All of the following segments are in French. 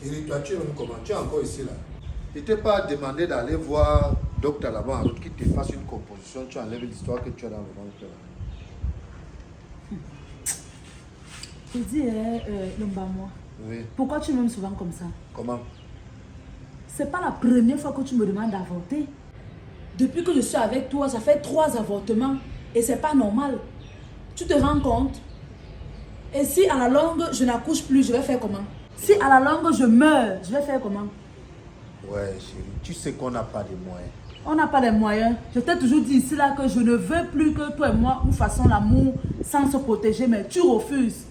Chérie, toi, tu es comment? Tu es encore ici là. Je ne t'ai pas demandé d'aller voir docteur là-bas, en route, qui te fasse une composition. Tu enlèves l'histoire que tu as dans le ventre là. Je dis, Lomba, moi. Oui. Pourquoi tu m'aimes souvent comme ça? Comment? C'est pas la première fois que tu me demandes d'avorter. Depuis que je suis avec toi, ça fait 3 avortements. Et c'est pas normal. Tu te rends compte? Et si à la longue, je n'accouche plus, je vais faire comment? Si à la longue, je meurs, je vais faire comment? Ouais, chérie, tu sais qu'on n'a pas de moyens. On n'a pas les moyens. Je t'ai toujours dit ici là que je ne veux plus que toi et moi nous fassions l'amour sans se protéger, mais tu refuses.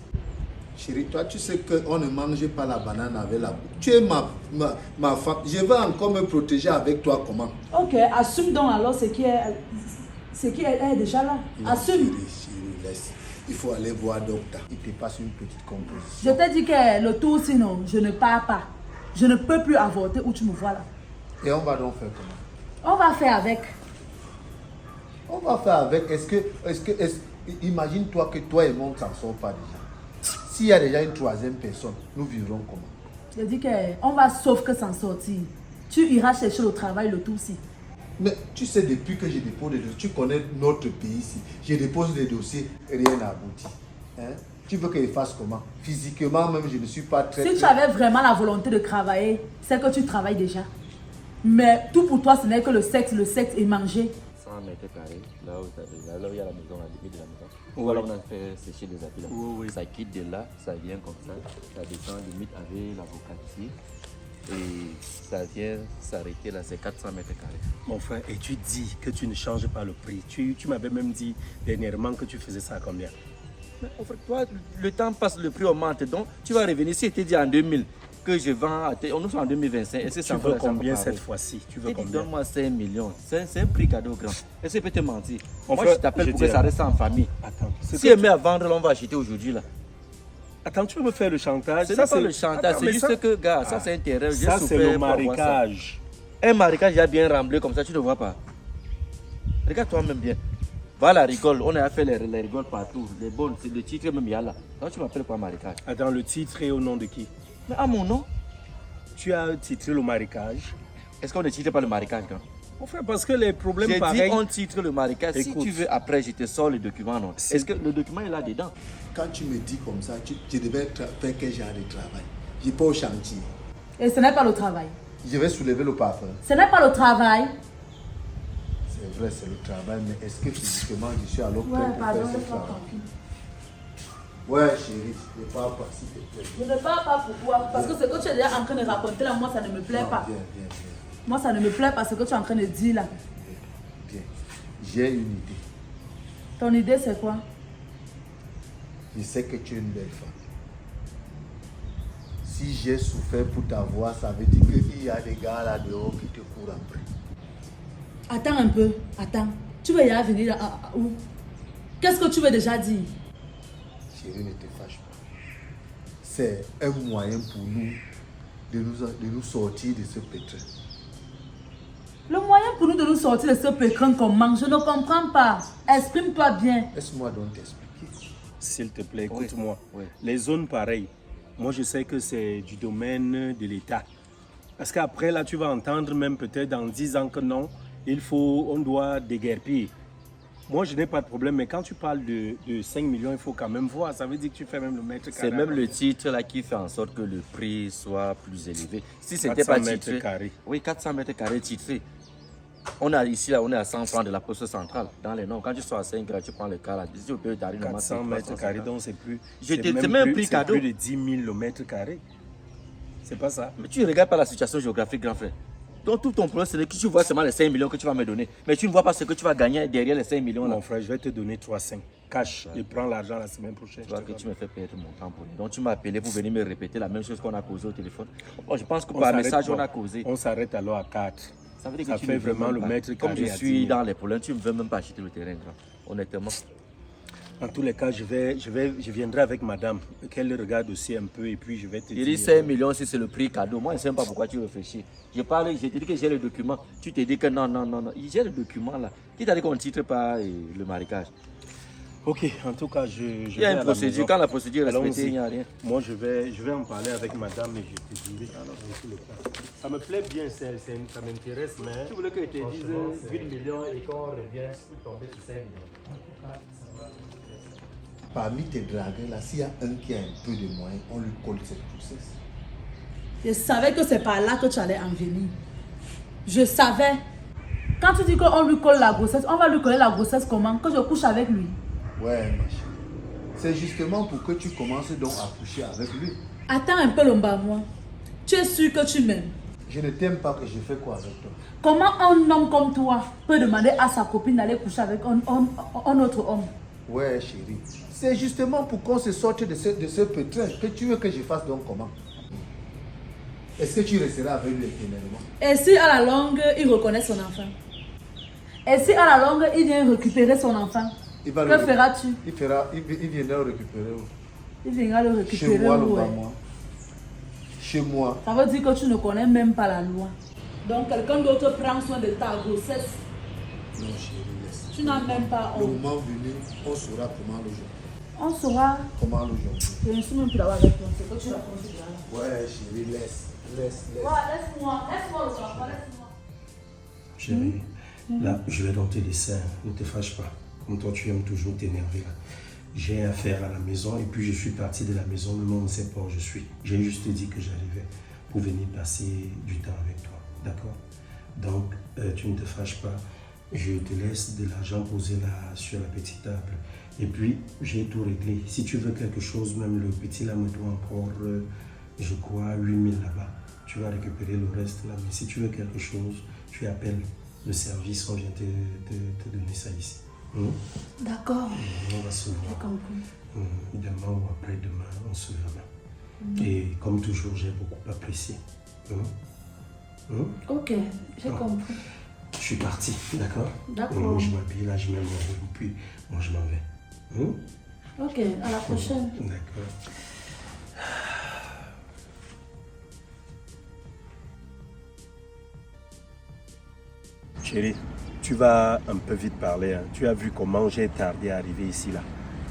Chérie, toi, tu sais qu'on ne mange pas la banane avec la bouche. Tu es ma femme. Je vais encore me protéger avec toi comment? Ok, assume donc alors ce qui est déjà là. Non, Assume. Chérie, laisse. Il faut aller voir docteur. Il te passe une petite composition. Je t'ai dit que le tour sinon, je ne pars pas. Je ne peux plus avorter où tu me vois là. Et on va donc faire comment? On va faire avec. On va faire avec. Imagine-toi que toi et moi, on ne s'en sort pas déjà. S'il y a déjà une troisième personne, nous vivrons comment? Je dis qu'on va sauf que s'en sortir. Tu iras chercher le travail, le tout si. Mais tu sais, depuis que je dépose des dossiers, tu connais notre pays ici. Je dépose des dossiers, rien n'a abouti. Hein? Tu veux que je fasse comment? Physiquement, même, je ne suis pas très... Si tu avais vraiment la volonté de travailler, c'est que tu travailles déjà. Mais tout pour toi, ce n'est que le sexe et manger. 100 mètres carrés, là où il y a la maison, la limite de la maison. Ou alors on a fait sécher des habits là. Oui. Ça quitte de là, ça vient comme ça descend limite avec l'avocat ici. Et ça vient s'arrêter là, c'est 400 mètres carrés. Mon frère, et tu dis que tu ne changes pas le prix. Tu m'avais même dit dernièrement que tu faisais ça à combien? Mais en fait, toi, le temps passe, le prix augmente. Donc, tu vas revenir. Si tu dit en 2000 que je vends, on nous sommes en 2025. Est-ce que Tu veux combien cette fois-ci? Tu veux combien? Donne-moi 5 millions. C'est un prix cadeau grand. Est-ce que je peux te mentir? Mon Moi, frère, je t'appelle je pour que dis ça reste en famille. Attends. Si elle met à vendre, là, on va acheter aujourd'hui là. Attends, tu veux me faire le chantage? Ce n'est pas le chantage, c'est juste que, gars, ça c'est un terrain. Ça, c'est le marécage. Un marécage déjà bien remblé comme ça, tu ne vois pas. Regarde toi-même bien. Voilà, rigole, on a fait les rigoles partout. Les bonnes, c'est le titre même, il y a là. Donc tu m'appelles quoi marécage? Attends, le titre est au nom de qui? Mais à mon nom? Tu as titré le marécage. Est-ce qu'on ne titre pas le marécage, grand? Mon frère, parce que les problèmes J'ai pareils... dit on titre le marécage. Écoute. Si tu veux, après, je te sors le document. Non. Est-ce que le document est là dedans? Quand tu me dis comme ça, je devais faire quel genre de travail? Je n'ai pas au chantier. Et ce n'est pas le travail. Je vais soulever le parfum. Ce n'est pas le travail. C'est vrai, c'est le travail, mais est-ce que physiquement je suis à l'autre Ouais, pour pardon, faire ce laisse-moi travail? tranquille. Ouais, chérie, ne parle pas, s'il te plaît. Je ne parle pas pourquoi. Parce que ce que tu es déjà en train de raconter là, moi ça ne me plaît pas. Viens. Moi ça ne me plaît pas ce que tu es en train de dire là. Viens. J'ai une idée. Ton idée c'est quoi? Je sais que tu es une belle femme. Si j'ai souffert pour t'avoir, ça veut dire qu'il y a des gars là dehors qui te courent après. Attends un peu, attends. Tu veux y aller venir où? Qu'est-ce que tu veux déjà dire? Chérie, ne te fâche pas. C'est un moyen pour nous de nous sortir de ce pétrin. Le moyen pour nous de nous sortir de ce pétrin qu'on mange, je ne comprends pas. Exprime-toi bien. Laisse-moi donc t'expliquer. S'il te plaît, écoute-moi. Oui. Les zones pareilles, moi je sais que c'est du domaine de l'État. Parce qu'après, là, tu vas entendre même peut-être dans 10 ans que non, on doit déguerpir. Moi, je n'ai pas de problème, mais quand tu parles de 5 millions, il faut quand même voir. Ça veut dire que tu fais même le mètre carré. C'est même le titre là qui fait en sorte que le prix soit plus élevé. Si c'était pas 400 titré, mètres carrés. oui, 400 mètres carrés titré. On a ici là, on est à 100 francs de la poste centrale dans les noms. Quand tu sois à 5 tu prends le cas là. Si tu peux t'arriver 400 mètres carrés, donc c'est plus. C'est même prix cadeau. C'est plus de 10 000 le mètre carré. C'est pas ça. Mais tu ne regardes pas la situation géographique, grand frère. Donc tout ton problème, c'est que tu vois seulement les 5 millions que tu vas me donner. Mais tu ne vois pas ce que tu vas gagner derrière les 5 millions là. Mon frère, je vais te donner 3,5 cash. Je prends l'argent la semaine prochaine. Tu vois que tu me fais perdre mon temps pour lui. Donc tu m'as appelé pour venir me répéter la même chose qu'on a causé au téléphone. Bon, je pense que par message on a causé. On s'arrête alors à 4. Ça veut dire Ça que tu fait ne veux vraiment même le pas. mètre Comme carré je à suis 10 000. dans les problèmes, tu ne veux même pas acheter le terrain, grand. Honnêtement. En tous les cas, je viendrai avec madame, qu'elle regarde aussi un peu et puis je vais te Il dire. dit 5 millions si c'est le prix cadeau. Moi, je ne sais pas pourquoi tu réfléchis. Je te dis que j'ai le document. Tu te dis que non. J'ai le document là. Qui t'a dit qu'on ne titre pas le marécage? Ok, en tout cas, je Il y vais a à une la procédure. maison. Quand la procédure est respectée, Allons-y. il n'y a rien. Moi, je vais en parler avec madame et je te dirai. Alors, dans tous les cas. Ça me plaît bien, ça m'intéresse, mais... Tu voulais que je te dise Franchement, c'est- 8 millions et qu'on revient tomber sur 5 millions. Parmi tes dragueurs là, s'il y a un qui a un peu de moyens, on lui colle cette grossesse. Je savais que c'est par là que tu allais en venir. Je savais. Quand tu dis qu'on lui colle la grossesse, on va lui coller la grossesse comment? Que je couche avec lui. Ouais, ma chérie. C'est justement pour que tu commences donc à coucher avec lui. Attends un peu, Lomba-moi. Tu es sûr que tu m'aimes? Je ne t'aime pas, que je fais quoi avec toi? Comment un homme comme toi peut demander à sa copine d'aller coucher avec un autre homme? Ouais, chérie. C'est justement pour qu'on se sorte de ce pétrin que tu veux que je fasse donc comment? Est-ce que tu resteras avec lui éternellement? Et si à la longue, il reconnaît son enfant? Et si à la longue, il vient récupérer son enfant? Il va Que le- feras-tu? Il viendra le récupérer où? Il viendra le Chez récupérer moi, où, ouais. moi. Chez moi. Ça veut dire que tu ne connais même pas la loi. Donc quelqu'un d'autre prend soin de ta grossesse. Non, chérie, laisse. Tu n'as même pas Le honte. moment venu, on saura comment l'aujourd'hui. On saura. Comment l'aujourd'hui. Je ne suis même plus là avec toi. C'est que tu racontes déjà là. Ouais, chérie, laisse. Laisse. Laisse-moi. Laisse-moi le enfant. Laisse-moi. Chérie, là, je vais dans tes dessins. Ne te fâche pas. Comme toi, tu aimes toujours t'énerver là. J'ai affaire à la maison et puis je suis parti de la maison. Le monde ne sait pas où je suis. J'ai juste dit que j'arrivais pour venir passer du temps avec toi. D'accord? Donc, tu ne te fâches pas. Je te laisse de l'argent posé là sur la petite table. Et puis, j'ai tout réglé. Si tu veux quelque chose, même le petit là me doit encore, je crois, 8 000 là-bas. Tu vas récupérer le reste là. Mais si tu veux quelque chose, tu appelles le service. On vient te donner ça ici. D'accord. On va se J'ai voir. compris. Demain ou après-demain, on se verra. Et comme toujours, j'ai beaucoup apprécié. Ok, j'ai compris. Je suis parti, d'accord? D'accord. Je m'habille là, je mets mon robe, puis moi je m'en vais. Ok, à la prochaine. D'accord. Chérie, tu vas un peu vite parler. Hein. Tu as vu comment j'ai tardé à arriver ici là.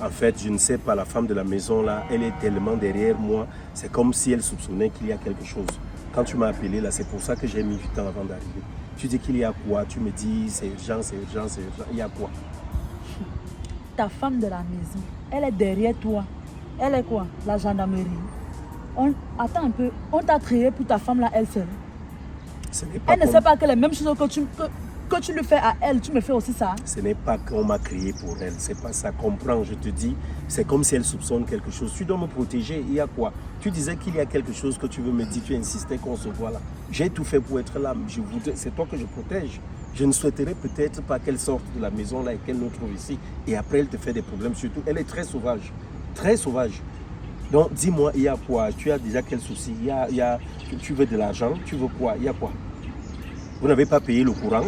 En fait, je ne sais pas, la femme de la maison là, elle est tellement derrière moi. C'est comme si elle soupçonnait qu'il y a quelque chose. Quand tu m'as appelé là, c'est pour ça que j'ai mis du temps avant d'arriver. Tu dis qu'il y a quoi? Tu me dis c'est urgent, c'est urgent, c'est urgent. Il y a quoi? Ta femme de la maison, elle est derrière toi. Elle est quoi? La gendarmerie. Attends un peu, on t'a créé pour ta femme là, elle seule. Ce n'est pas Elle ne comme- sait pas que les mêmes choses que tu lui fais à elle, tu me fais aussi ça. Ce n'est pas qu'on m'a créé pour elle, c'est pas ça. Comprends, je te dis, c'est comme si elle soupçonne quelque chose. Tu dois me protéger, il y a quoi? Tu disais qu'il y a quelque chose que tu veux me dire, tu insistais qu'on se voit là. J'ai tout fait pour être là, c'est toi que je protège. Je ne souhaiterais peut-être pas qu'elle sorte de la maison là et qu'elle nous trouve ici. Et après, elle te fait des problèmes, surtout. Elle est très sauvage, très sauvage. Donc, dis-moi, il y a quoi? Tu as déjà quel souci? Tu veux de l'argent? Tu veux quoi? Il y a quoi? Vous n'avez pas payé le courant?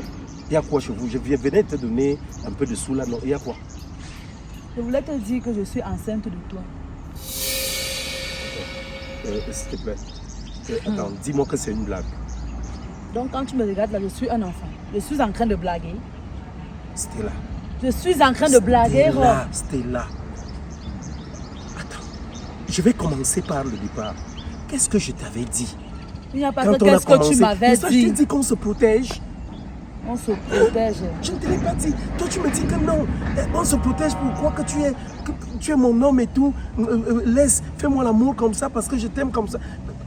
Il y a quoi chez vous? Je venais te donner un peu de sous là, non? Il y a quoi? Je voulais te dire que je suis enceinte de toi. S'il te plaît. Attends, dis-moi que c'est une blague. Donc quand tu me regardes là, je suis un enfant. Je suis en train de blaguer. Stella. Je suis en train de blaguer, Rob. Stella. Attends. Je vais commencer par le départ. Qu'est-ce que je t'avais dit? Il n'y a pas Quand que on a qu'est-ce que tu commencé, m'avais mais ça, je t'ai dit. dit qu'on se protège. On se protège. Je ne te l'ai pas dit. Toi, tu me dis que non. On se protège pourquoi que tu es mon homme et tout. Laisse, fais-moi l'amour comme ça parce que je t'aime comme ça.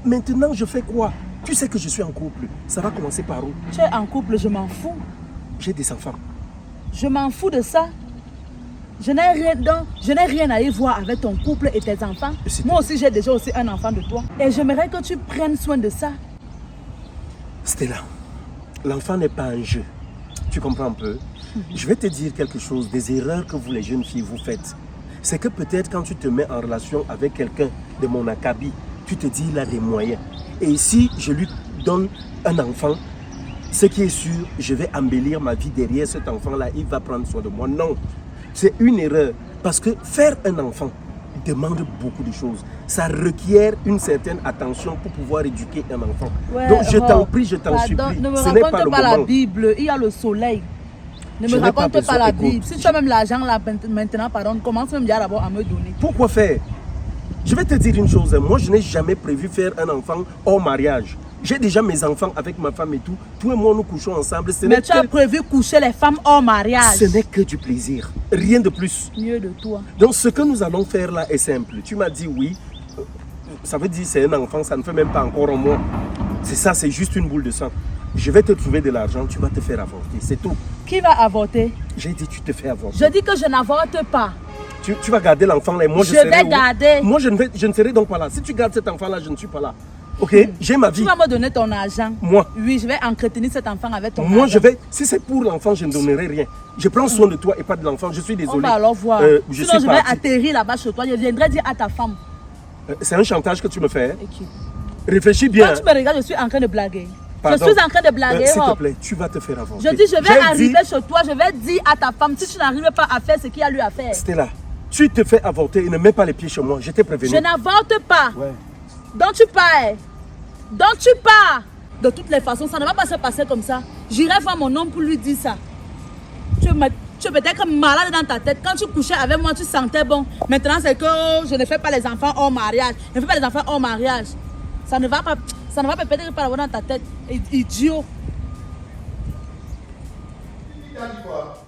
Maintenant, je fais quoi? Tu sais que je suis en couple. Ça va commencer par où? Tu es en couple, je m'en fous. J'ai des enfants. Je m'en fous de ça. Je n'ai rien à y voir avec ton couple et tes enfants. Moi aussi, j'ai déjà aussi un enfant de toi. Et j'aimerais que tu prennes soin de ça. Stella, l'enfant n'est pas un jeu. Tu comprends un peu? Je vais te dire quelque chose. Des erreurs que vous, les jeunes filles, vous faites. C'est que peut-être quand tu te mets en relation avec quelqu'un de mon acabit, tu te dis il a des moyens. Et si je lui donne un enfant, ce qui est sûr, je vais embellir ma vie derrière cet enfant-là. Il va prendre soin de moi. Non, c'est une erreur. Parce que faire un enfant demande beaucoup de choses. Ça requiert une certaine attention pour pouvoir éduquer un enfant. Ouais, Donc je t'en Rob, prie, je t'en pardon, supplie. Ne me Ce n'est pas raconte le pas la moment. Bible. Il y a le soleil. Ne Je me n'ai pas raconte pas besoin, la écoute, Bible. Si tu as même l'argent là maintenant, pardon, commence même déjà d'abord à me donner. Pourquoi faire? Je vais te dire une chose, moi je n'ai jamais prévu faire un enfant hors mariage. J'ai déjà mes enfants avec ma femme et tout. Toi et moi nous couchons ensemble. Mais tu as prévu coucher les femmes hors mariage. Ce n'est que du plaisir, rien de plus. Mieux de toi. Donc ce que nous allons faire là est simple. Tu m'as dit oui, ça veut dire c'est un enfant, ça ne fait même pas encore un mois. C'est ça, c'est juste une boule de sang. Je vais te trouver de l'argent, tu vas te faire avorter, c'est tout. Qui va avorter? J'ai dit tu te fais avorter. Je dis que je n'avorte pas. Tu vas garder l'enfant là et moi Je serai vais où? garder. Moi je ne serai donc pas là. Si tu gardes cet enfant là, je ne suis pas là. Ok, j'ai ma vie. Tu vas me donner ton argent. Moi. Oui, je vais entretenir cet enfant avec ton Moi argent. je vais, si c'est pour l'enfant, je ne donnerai rien. Je prends soin de toi et pas de l'enfant, je suis désolé. On va alors voir. Je Sinon, suis je vais parti. atterrir là-bas chez toi. Je viendrai dire à ta femme. C'est un chantage que tu me fais. Hein? Et qui? Réfléchis bien. Quand tu me regardes, je suis en train de blaguer. Pardon. Je suis en train de blaguer. S'il te Hop. plaît, tu vas te faire avorter. Je dis, je vais J'ai arriver dit, chez toi, je vais dire à ta femme, si tu n'arrives pas à faire ce qu'il y a lui à faire. Stella, tu te fais avorter et ne mets pas les pieds chez moi. Je t'ai prévenu. Je n'avorte pas. Ouais. Donc tu pars. Donc tu pars. De toutes les façons, ça ne va pas se passer comme ça. J'irai voir mon homme pour lui dire ça. Tu es peut-être malade dans ta tête. Quand tu couchais avec moi, tu sentais bon. Maintenant, c'est que je ne fais pas les enfants hors mariage. Je ne fais pas les enfants hors mariage. Ça ne va peut-être pas avoir dans ta tête. Idiot. Tu as dit quoi?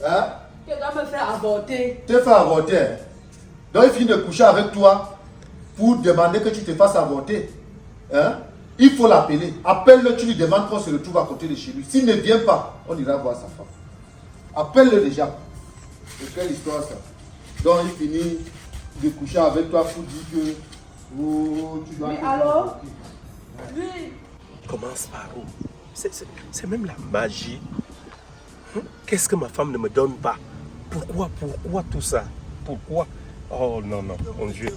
Hein? Tu dois me faire avorter. Tu te fais avorter. Hein? Donc il finit de coucher avec toi pour demander que tu te fasses avorter. Hein? Il faut l'appeler. Appelle-le, tu lui demandes qu'on se retrouve à côté de chez lui. S'il ne vient pas, on ira voir sa femme. Appelle-le déjà. C'est quelle histoire ça? Donc il finit de coucher avec toi pour dire que tu dois... Mais alors? Oui. Commence par où? C'est même la magie. Hein? Qu'est-ce que ma femme ne me donne pas? Pourquoi tout ça? Pourquoi? Oh non, mon Dieu.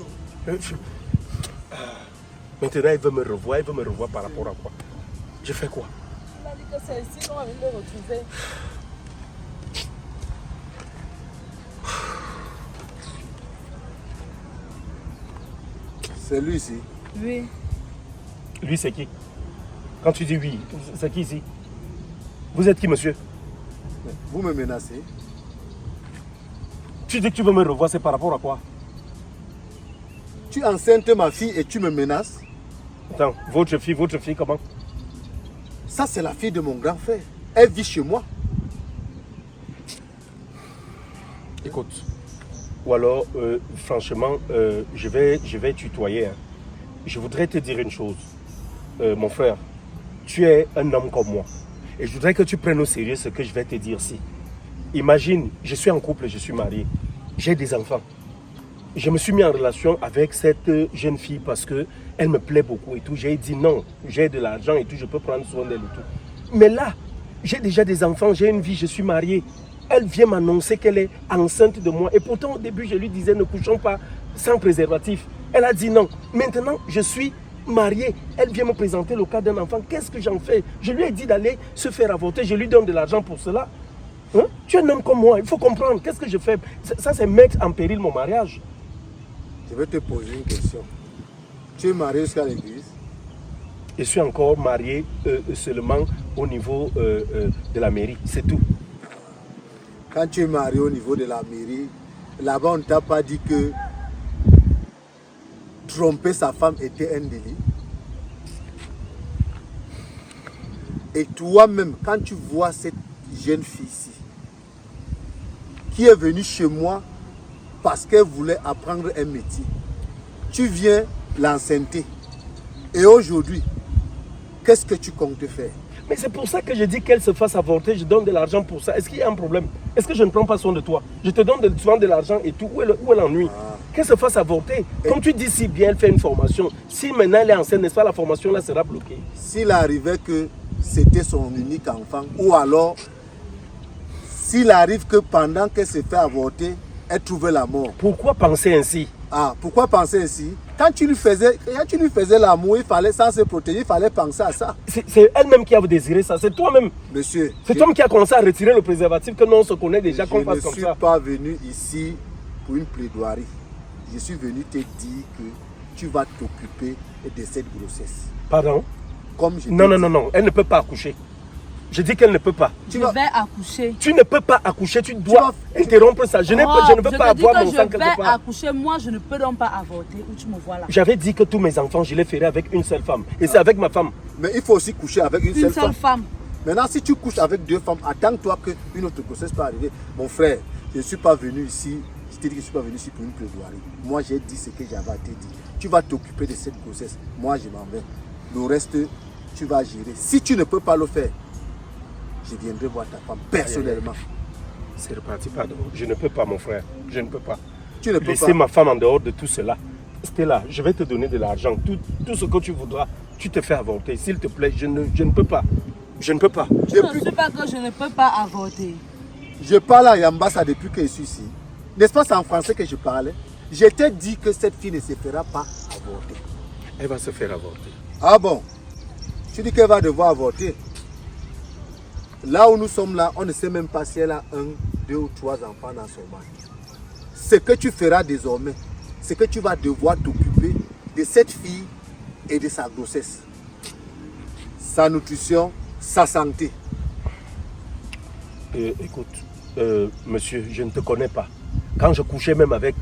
Maintenant, il veut me revoir par rapport à quoi? Je fais quoi? Il a dit que c'est ici qu'on va venir le retrouver. C'est lui ici. Oui. Lui, c'est qui? Quand tu dis oui, c'est qui ici? Vous êtes qui, monsieur? Vous me menacez. Tu dis que tu veux me revoir, c'est par rapport à quoi? Tu enceintes ma fille et tu me menaces. Attends, votre fille, comment? Ça, c'est la fille de mon grand frère. Elle vit chez moi. Écoute, ou alors, franchement, je vais tutoyer. Hein. Je voudrais te dire une chose. Mon frère, tu es un homme comme moi. Et je voudrais que tu prennes au sérieux ce que je vais te dire ici. Imagine, je suis en couple, je suis marié. J'ai des enfants. Je me suis mis en relation avec cette jeune fille parce qu'elle me plaît beaucoup et tout. J'ai dit non, j'ai de l'argent et tout, je peux prendre soin d'elle et tout. Mais là, j'ai déjà des enfants, j'ai une vie, je suis marié. Elle vient m'annoncer qu'elle est enceinte de moi. Et pourtant, au début, je lui disais, ne couchons pas sans préservatif. Elle a dit non. Maintenant, je suis marié. Elle vient me présenter le cas d'un enfant. Qu'est-ce que j'en fais? Je lui ai dit d'aller se faire avorter. Je lui donne de l'argent pour cela. Hein? Tu es un homme comme moi, il faut comprendre. Qu'est-ce que je fais? Ça, c'est mettre en péril mon mariage. Je vais te poser une question. Tu es marié jusqu'à l'église? Je suis encore marié seulement au niveau de la mairie, c'est tout. Quand tu es marié au niveau de la mairie, là-bas on ne t'a pas dit que tromper sa femme était un délit? Et toi-même, quand tu vois cette jeune fille ici, qui est venue chez moi parce qu'elle voulait apprendre un métier, tu viens l'enceinte. Et aujourd'hui, qu'est-ce que tu comptes faire? Mais c'est pour ça que je dis qu'elle se fasse avorter, je donne de l'argent pour ça. Est-ce qu'il y a un problème? Est-ce que je ne prends pas soin de toi? Je te donne souvent de l'argent et tout. Où est l'ennui? Qu'elle se fasse avorter. Comme tu dis si bien, elle fait une formation. Si maintenant elle est enceinte, n'est-ce pas, la formation là sera bloquée. S'il arrivait que c'était son unique enfant, ou alors, s'il arrive que pendant qu'elle se fait avorter, elle trouvait la mort. Pourquoi penser ainsi? Ah, pourquoi penser ainsi? Quand tu lui faisais l'amour, il fallait, sans se protéger, il fallait penser à ça. C'est elle-même qui a désiré ça, c'est toi-même. Monsieur, C'est toi-même qui a commencé à retirer le préservatif que nous on se connaît déjà qu'on fasse comme je ne ça. suis pas venu ici pour une plaidoirie. Je suis venu te dire que tu vas t'occuper de cette grossesse. Pardon? Comme je Non, t'ai non, dit. non, elle ne peut pas accoucher. Je dis qu'elle ne peut pas. Je vais accoucher. Tu ne peux pas accoucher, tu dois interrompre ça. Je ne veux pas avoir mon sang quelque part. Je vais accoucher, moi je ne peux donc pas avorter. Où tu me vois là? J'avais dit que tous mes enfants, je les ferai avec une seule femme. Et c'est avec ma femme. Mais il faut aussi coucher avec une Une seule seule femme. Maintenant, si tu couches avec 2 femmes, attends-toi qu'une autre grossesse peut arriver. Mon frère, je ne suis pas venu ici. Je t'ai dit que je ne suis pas venu ici pour une plaidoirie. Moi, j'ai dit ce que j'avais à te dire. Tu vas t'occuper de cette grossesse. Moi, je m'en vais. Le reste, tu vas gérer. Si tu ne peux pas le faire, je viendrai voir ta femme personnellement. C'est reparti, pardon. Je ne peux pas, mon frère. Je ne peux pas. Tu ne peux Laissez pas. ma femme en dehors de tout cela. Stella, je vais te donner de l'argent. Tout ce que tu voudras, tu te fais avorter. S'il te plaît, je ne peux pas. Je ne peux pas. Je ne sais pas que je ne peux pas avorter. Je parle à Yambassa depuis que je suis ici. N'est-ce pas, c'est en français que je parlais? Je t'ai dit que cette fille ne se fera pas avorter. Elle va se faire avorter. Ah bon? Tu dis qu'elle va devoir avorter. Là où nous sommes là, on ne sait même pas si elle a 1, 2 ou 3 enfants dans son ventre. Ce que tu feras désormais, c'est que tu vas devoir t'occuper de cette fille et de sa grossesse. Sa nutrition, sa santé. Écoute, monsieur, je ne te connais pas. Quand je couchais même avec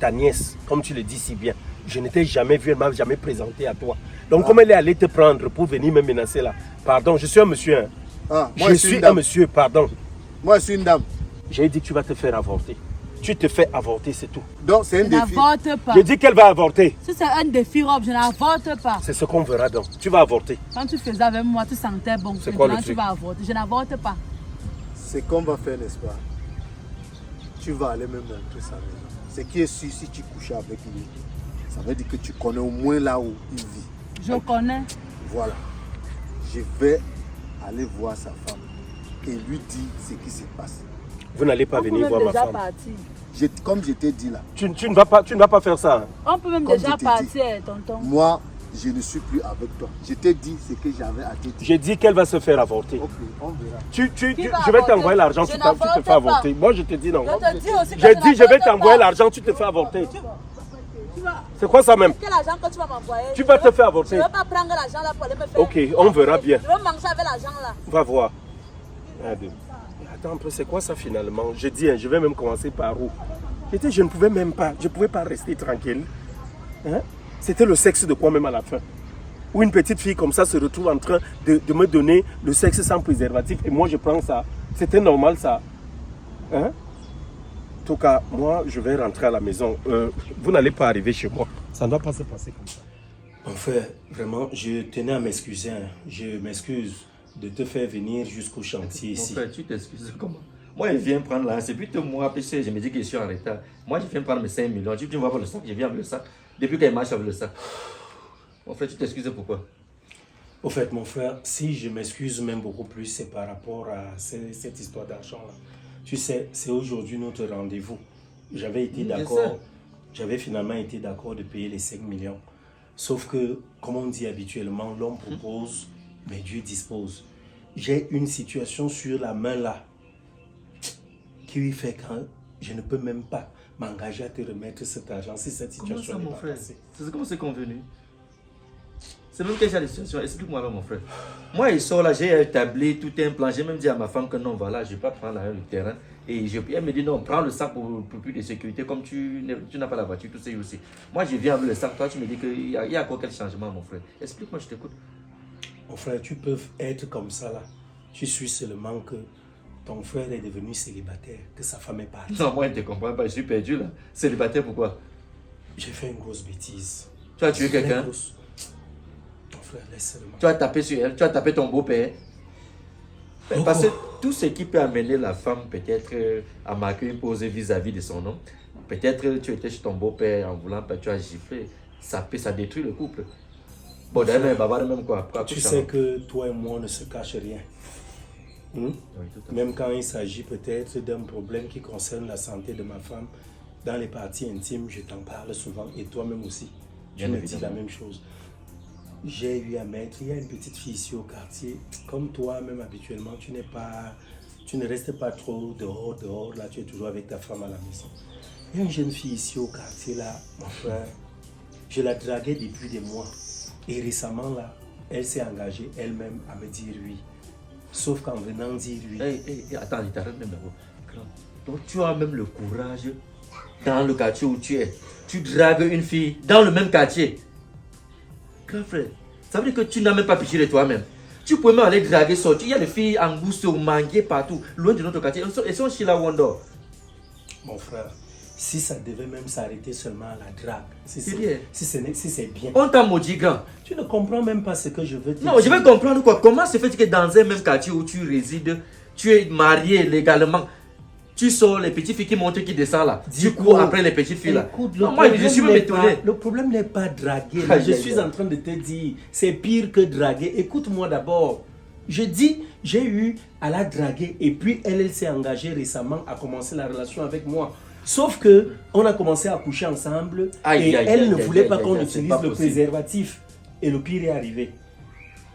ta nièce, comme tu le dis si bien, je ne t'ai jamais vu, elle ne m'a jamais présenté à toi. Donc, comme elle est allée te prendre pour venir me menacer là, pardon, je suis un monsieur. Hein. Ah, moi, je suis un monsieur, pardon. Moi, je suis une dame. J'ai dit que tu vas te faire avorter. Tu te fais avorter, c'est tout. Donc, c'est un Je défi. n'avorte pas. J'ai dit qu'elle va avorter. Si c'est un défi, Rob, je n'avorte pas. C'est ce qu'on verra donc. Tu vas avorter. Quand tu faisais avec moi, tu sentais bon. C'est quoi le Maintenant, tu truc? vas avorter. Je n'avorte pas. Ce qu'on va faire, n'est-ce pas? Tu vas aller même montrer sa maison. Ce qui est sûr, si tu couches avec lui, ça veut dire que tu connais au moins là où il vit. Je connais. Voilà. Je vais aller voir sa femme et lui dire ce qui se passe. Vous n'allez pas On peut venir même voir ma déjà femme. partir. Comme je t'ai dit là, Tu ne vas pas faire ça. Hein. On peut même Comme déjà je t'ai partir, tonton. moi, je ne suis plus avec toi. Je t'ai dit ce que j'avais à te dire. J'ai dit qu'elle va se faire avorter. Ok, on verra. Je vais t'envoyer l'argent, tu te fais avorter. Moi, je te dis non. Je te dis aussi que J'ai je dit, je vais n'avorte t'envoyer pas. l'argent, tu te fais avorter. Tu vas- C'est quoi ça même? Quel argent que tu vas m'envoyer? Tu vas te faire avorter. Je ne vais pas prendre l'argent là pour aller me faire. Ok, on verra bien. Je vais manger avec l'argent là. Va voir. Attends un peu, c'est quoi ça finalement? Je dis, hein, je vais même commencer par où? Je ne pouvais même pas, je ne pouvais pas rester tranquille. Hein? C'était le sexe de quoi même à la fin? Où une petite fille comme ça se retrouve en train de me donner le sexe sans préservatif et moi je prends ça. C'était normal ça. Hein? En tout cas, moi je vais rentrer à la maison. Vous n'allez pas arriver chez moi. Ça ne doit pas se passer comme ça. En fait, vraiment, je tenais à m'excuser. Hein. Je m'excuse de te faire venir jusqu'au chantier ici. Mon frère, tu t'excuses comment? Moi, je viens prendre là, c'est plutôt moi, je me dis que je suis en retard. Moi, je viens prendre mes 5 millions. Tu ne vois pas le sac, je viens avec le sac. Depuis qu'elle marche avec le sac. Mon frère, tu t'excuses pourquoi? Au fait, mon frère, si je m'excuse même beaucoup plus, c'est par rapport à cette histoire d'argent-là. Tu sais, c'est aujourd'hui notre rendez-vous. J'avais été d'accord, j'avais finalement été d'accord de payer les 5 millions. Sauf que, comme on dit habituellement, l'homme propose, mais Dieu dispose. J'ai une situation sur la main là, qui fait que je ne peux même pas m'engager à te remettre cet argent si cette situation Comment ça, n'est mon pas frère? passée. C'est comment c'est convenu? C'est même quelle la situation? Explique-moi là, mon frère. Moi, il sort là, j'ai établi tout un plan. J'ai même dit à ma femme que non, voilà, je ne vais pas prendre le terrain. Et elle me dit non, prends le sac pour plus de sécurité. Comme tu n'as pas la voiture, tout ça aussi. Moi, je viens avec le sac. Toi, tu me dis qu'il y a encore quel changement, mon frère? Explique-moi, je t'écoute. Mon frère, tu peux être comme ça là. Tu suis seulement que ton frère est devenu célibataire, que sa femme est partie. Non, moi, je ne te comprends pas. Je suis perdu là. Célibataire, pourquoi? J'ai fait une grosse bêtise. Tu as tué quelqu'un? Mon frère, laisse seulement. Tu as tapé sur elle, tu as tapé ton beau-père. Parce que tout ce qui peut amener la femme peut-être à marquer une pause vis-à-vis de son homme, peut-être tu étais chez ton beau-père en voulant, tu as giflé, ça détruit le couple. Bon, d'ailleurs, même quoi. Tu sais que toi et moi on ne se cache rien. Oui, même quand il s'agit peut-être d'un problème qui concerne la santé de ma femme, dans les parties intimes, je t'en parle souvent et toi-même aussi. Tu me dis la même chose. J'ai eu à mettre, il y a une petite fille ici au quartier, comme toi même habituellement, tu ne restes pas trop dehors, là tu es toujours avec ta femme à la maison. Il y a une jeune fille ici au quartier là, mon frère, je la draguais depuis des mois et récemment là, elle s'est engagée elle-même à me dire oui. Sauf qu'en venant dire oui. Attends, il t'arrête même d'abord. Donc tu as même le courage dans le quartier où tu es. Tu dragues une fille dans le même quartier. Grand frère, ça veut dire que tu n'as même pas pitié de toi-même. Tu peux même aller draguer, sortir. Il y a des filles en gousse ou manguées partout, loin de notre quartier. Elles sont chez la Wondor. Mon frère, si ça devait même s'arrêter seulement à la drague, si c'est bien. On t'a maudit, grand. Tu ne comprends même pas ce que je veux dire. Non, je vais comprendre quoi. Comment se fait que dans un même quartier où tu résides, tu es marié légalement, tu sors les petites filles qui montent, qui descendent là. Tu cours après les petites filles là. Écoute, moi, je suis même étonné. Le problème n'est pas draguer. Là, je suis en train de te dire, c'est pire que draguer. Écoute-moi d'abord. Je dis, j'ai eu à la draguer et puis elle s'est engagée récemment à commencer la relation avec moi. Sauf que on a commencé à coucher ensemble et elle ne voulait pas qu'on utilise le préservatif. Et le pire est arrivé.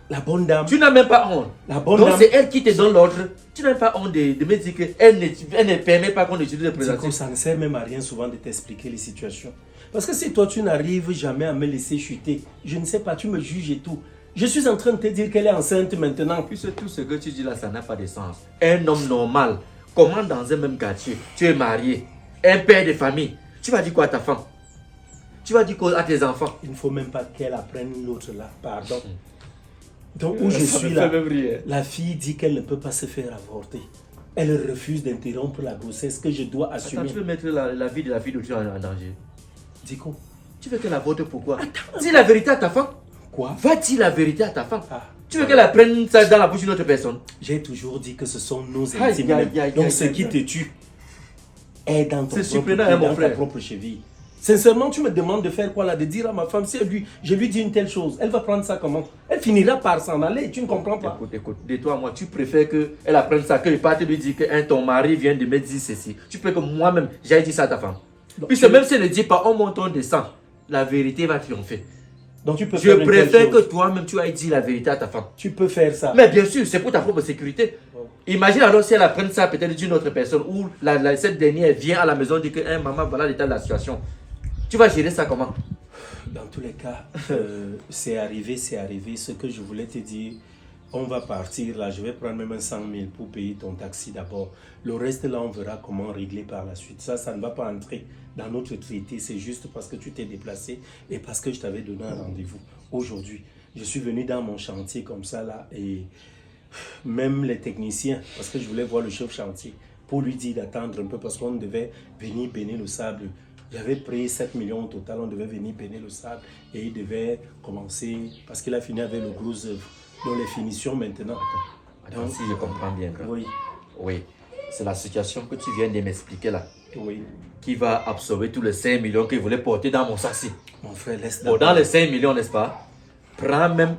La bonne dame. Tu n'as même pas honte. Donc c'est elle qui te donne l'ordre. Tu n'as pas honte de me dire qu'elle ne permet pas qu'on utilise le préservatif. Ça ne sert même à rien souvent de t'expliquer les situations. Parce que si toi tu n'arrives jamais à me laisser chuter, je ne sais pas, tu me juges et tout. Je suis en train de te dire qu'elle est enceinte maintenant. Puisque tout ce que tu dis là, ça n'a pas de sens. Un homme normal, comment dans un même quartier, tu es marié, un père de famille, tu vas dire quoi à ta femme? Tu vas dire quoi à tes enfants? Il ne faut même pas qu'elle apprenne l'autre là, pardon. Donc où je suis là, la fille dit qu'elle ne peut pas se faire avorter. Elle refuse d'interrompre la grossesse que je dois assumer. Attends, tu veux mettre la vie de la fille de tu en danger? Dis quoi? Tu veux qu'elle avorte pourquoi? Dis la vérité à ta femme. Quoi? Va dire la vérité à ta femme. Tu veux qu'elle apprenne ça dans la bouche d'une autre personne? J'ai toujours dit que ce sont nos intimes. Donc ce qui te tue est dans ton ta propre cheville. Sincèrement, tu me demandes de faire quoi là? De dire à ma femme, si je lui dis une telle chose, elle va prendre ça comment? Elle finira par s'en aller, tu ne comprends pas? Écoute, de toi, moi, tu préfères qu'elle apprenne ça, que le père te lui dit que ton mari vient de me dire ceci. Tu préfères que moi-même, j'aille dire ça à ta femme. Puisque même si elle ne dit pas, on monte, on descend, la vérité va triompher. Donc tu peux je préfère que toi-même tu ailles dire la vérité à ta femme. Tu peux faire ça. Mais bien sûr, c'est pour ta propre sécurité. Imagine alors si elle apprend ça peut-être d'une autre personne ou cette dernière vient à la maison et dit que maman, voilà l'état de la situation. Tu vas gérer ça comment? Dans tous les cas, c'est arrivé. Ce que je voulais te dire, on va partir là. Je vais prendre même un 100 000 pour payer ton taxi d'abord. Le reste là, on verra comment régler par la suite. Ça ne va pas entrer dans notre traité. C'est juste parce que tu t'es déplacé et parce que je t'avais donné un rendez-vous aujourd'hui. Je suis venu dans mon chantier comme ça là et même les techniciens, parce que je voulais voir le chef chantier, pour lui dire d'attendre un peu parce qu'on devait venir peiner le sable. J'avais pris 7 millions au total, on devait venir peiner le sable et il devait commencer, parce qu'il a fini avec le gros œuvre. Donc les finitions maintenant. Attends, si je comprends bien. Oui. Oui, c'est la situation que tu viens de m'expliquer là. Oui. Qui va absorber tous les 5 millions qu'il voulait porter dans mon sac. Mon frère, laisse bon, dans les 5 millions, n'est-ce pas? Prends même,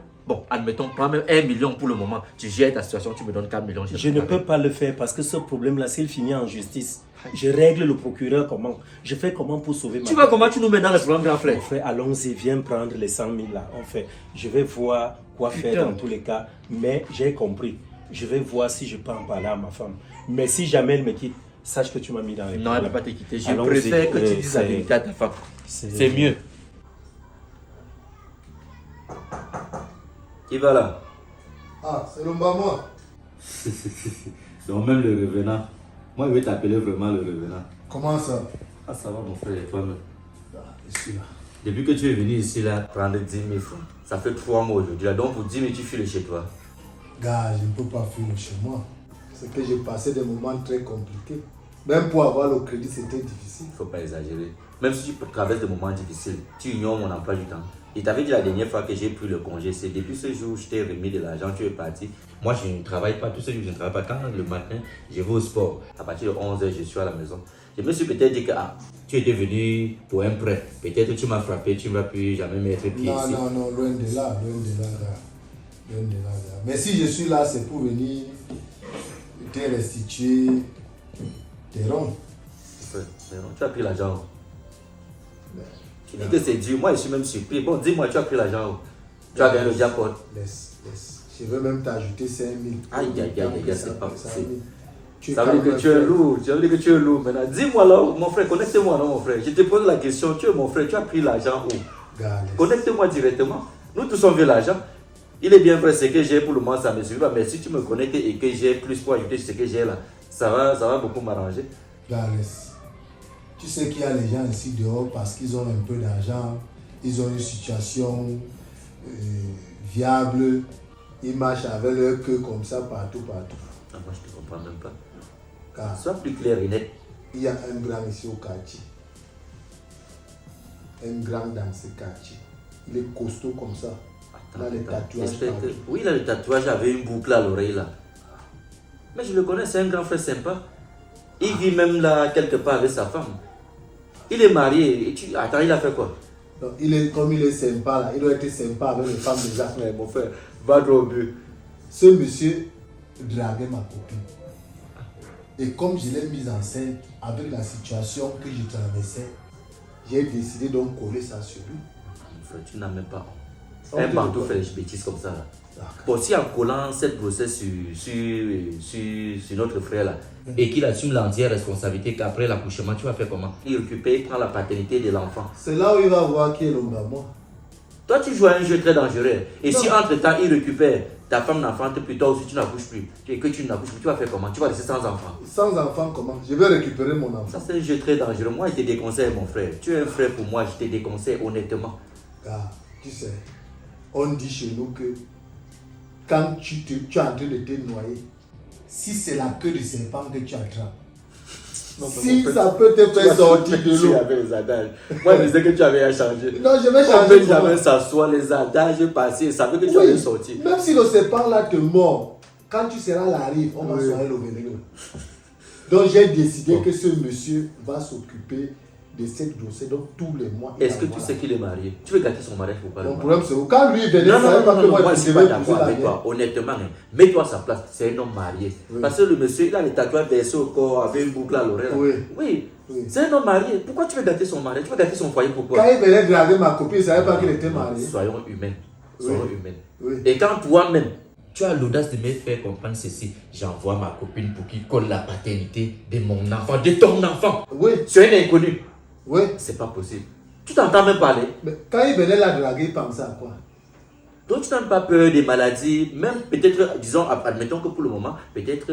admettons, prends même 1 million pour le moment. Tu gères ta situation, tu me donnes 4 millions. Je ne peux pas le faire parce que ce problème-là, s'il finit en justice, je règle le procureur comment? Je fais comment pour sauver ma... Tu vois comment tu nous mets dans le problème, grand frère? Mon frère, allons-y, viens prendre les 100 000 là. On fait. Je vais voir quoi faire dans tous les cas. Mais j'ai compris. Je vais voir si je peux en parler à ma femme. Mais si jamais elle me quitte, sache que tu m'as mis dans les problèmes. Non, elle ne peut pas te quitter. Je préfère que tu dises la vérité à ta femme. C'est mieux. Qui va là? Ah, c'est le moi. Donc même le revenant. Moi, je vais t'appeler vraiment le revenant. Comment ça? Ah, ça va mon frère, et toi-même? Je suis là. Depuis que tu es venu ici, là, prendre 10 000 francs, ça fait 3 mois aujourd'hui. Donc pour 10 000, tu files chez toi. Gars, je ne peux pas fuir chez moi. C'est que j'ai passé des moments très compliqués. Même pour avoir le crédit, c'était difficile. Il ne faut pas exagérer. Même si tu traverses des moments difficiles, tu ignores mon emploi du temps. Je t'avais dit la dernière fois que j'ai pris le congé, c'est depuis ce jour où je t'ai remis de l'argent, tu es parti. Moi, je ne travaille pas, tous ces jours, je ne travaille pas. Quand le matin, je vais au sport. À partir de 11h, je suis à la maison. Je me suis peut-être dit que tu étais venu pour un prêt. Peut-être tu m'as frappé, tu ne vas plus jamais mettre pied ici. Non, loin de là, gars. Loin de là, gars. Mais si je suis là, c'est pour venir te restituer tes ronds. Tu as pris l'argent. Tu dis que c'est dur, moi je suis même surpris. Bon, dis-moi, tu as pris l'argent. Tu as gagné le jackpot. Laisse. Je veux même t'ajouter 5 000. Aïe, c'est pas possible. Ça veut dire que tu es lourd. Ça veut dire que tu es lourd. Maintenant, dis-moi là, mon frère, connecte-moi là, mon frère. Je te pose la question, tu es mon frère, tu as pris l'argent où? Connecte-moi directement. Nous tous on veut l'argent. Il est bien vrai, ce que j'ai pour le moment, ça me suffit pas. Mais si tu me connais et que j'ai plus pour ajouter ce que j'ai là, ça va beaucoup m'arranger. Laisse. Tu sais qu'il y a les gens ici dehors parce qu'ils ont un peu d'argent, ils ont une situation viable, ils marchent avec leur queue comme ça partout. Ah, moi, je ne te comprends même pas. Car Sois plus clair et net. il y a un grand ici au quartier. Un grand dans ce quartier. Il est costaud comme ça. Il a les tatouages. Oui, il a le tatouage avec une boucle à l'oreille là. Mais je le connais, c'est un grand frère sympa. Il vit même là quelque part avec sa femme. Il est marié. Et attends, il a fait quoi? Donc, comme il est sympa là, il doit être sympa avec les femmes des autres. Mais mon frère, va droit au but. Ce monsieur draguait ma copine. Et comme je l'ai mise enceinte avec la situation que je traversais, j'ai décidé donc coller ça sur lui. Mon frère, tu n'as même pas. On Un peut bandeau le fait des bêtises comme ça là. D'accord. Bon, si en collant cette grossesse sur notre frère là, et qu'il assume l'entière responsabilité qu'après l'accouchement, tu vas faire comment? Il récupère, il prend la paternité de l'enfant. C'est là où il va voir qui est l'homme à moi. Toi, tu joues à un jeu très dangereux. Et Non. si entre-temps, il récupère, ta femme n'enfante plus, toi aussi tu n'accouches plus, et que tu n'accouches plus, tu vas faire comment? Tu vas rester sans enfant. Sans enfant, comment? Je vais récupérer mon enfant. Ça, c'est un jeu très dangereux. Moi, je te déconseille, mon frère. Tu es un frère pour moi, je te déconseille honnêtement. Car, tu sais, on dit chez nous que quand tu es en train de te noyer, si c'est la queue de serpent que tu attrapes, Non, si ça peut te faire sortir de Tu l'eau. avais les adages. Moi, je disais que tu avais à changer. Non, je vais On changer. peut jamais s'asseoir, les adages passés, ça veut que tu Oui, avais sorti. même si le serpent là te mord, quand tu seras à la rive, on va Oui. soigner le vénéno. Donc j'ai décidé que ce monsieur va s'occuper de cette grossesse. Donc tous les mois. il Est-ce que va tu voir sais qu'il est marié? Tu veux gâter son mariage ou pas? Mon problème c'est que quand lui venait, Non, il savait pas que moi moi je je suis devais pas épouser d'accord la avec guerre. toi, honnêtement. Hein. Mets-toi à sa place, c'est un homme marié. Oui. Parce que le monsieur, il a les tatouages versés au corps avec une boucle à l'oreille. là. Oui. Oui. Oui. C'est un homme marié. Pourquoi tu veux gâter son mariage? Tu veux gâter son foyer, pourquoi? Quand il venait draguer ma copine, il savait pas qu'il était marié. Soyons humains. Soyons humains. Oui. Et quand toi-même, tu as l'audace de me faire comprendre ceci, j'envoie ma copine pour qu'il colle la paternité de mon enfant, de ton enfant, Oui, sur un inconnu. oui. C'est pas possible. Tu t'entends même parler. Mais quand il venait la draguer, il pensait à quoi? Donc tu n'as pas peur des maladies, même peut-être, disons, admettons que pour le moment, peut-être